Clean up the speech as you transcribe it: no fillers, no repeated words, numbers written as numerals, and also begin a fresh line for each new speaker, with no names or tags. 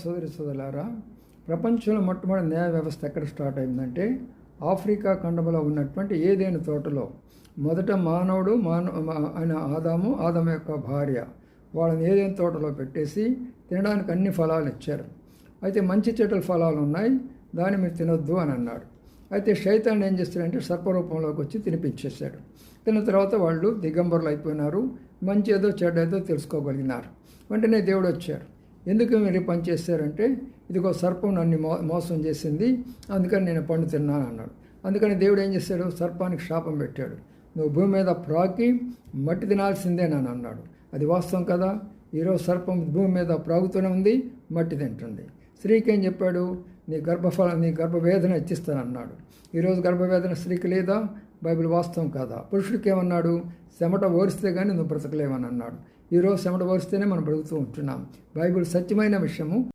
సోదరి సోదరులారా, ప్రపంచంలో మొట్టమొదటి న్యాయ వ్యవస్థ ఎక్కడ స్టార్ట్ అయిందంటే ఆఫ్రికా ఖండంలో ఉన్నటువంటి ఏదైనా తోటలో. మొదట మానవుడు ఆయన ఆదాము యొక్క భార్య వాళ్ళని ఏదైనా తోటలో పెట్టేసి తినడానికి అన్ని ఫలాలు ఇచ్చారు. అయితే మంచి చెట్ల ఫలాలు ఉన్నాయి, దాన్ని మీరు తినొద్దు అని అన్నాడు. అయితే శైతాన్ ఏం చేస్తాడంటే సర్పరూపంలోకి వచ్చి తినిపించేశాడు. తిన్న తర్వాత వాళ్ళు దిగంబరులు అయిపోయినారు, మంచి ఏదో చెడ్డ ఏదో తెలుసుకోగలిగినారు. వెంటనే దేవుడు వచ్చారు. ఎందుకు మీరు పని చేశారంటే, ఇదిగో సర్పం నన్ను మోసం చేసింది, అందుకని నేను పండు తిన్నాను అన్నాడు. అందుకని దేవుడు ఏం చేశాడు, సర్పానికి శాపం పెట్టాడు. నువ్వు భూమి మీద ప్రాకి మట్టి తినాల్సిందే నన్ను అన్నాడు. అది వాస్తవం కదా. ఈరోజు సర్పం భూమి మీద ప్రాగుతూనే ఉంది, మట్టి తింటుంది. స్త్రీకి ఏం చెప్పాడు, నీ గర్భవేదన ఇచ్చిస్తానన్నాడు. ఈరోజు గర్భవేదన స్త్రీకి లేదా? బైబిల్ వాస్తవం కదా. పురుషుడికి ఏమన్నాడు, చెమట ఓరిస్తే కానీ నువ్వు బ్రతకలేవని అన్నాడు. ఈరోజు చెమట ఓరిస్తేనే మనం బ్రతుకుతూ ఉంటున్నాం. బైబిల్ సత్యమైన విషయము.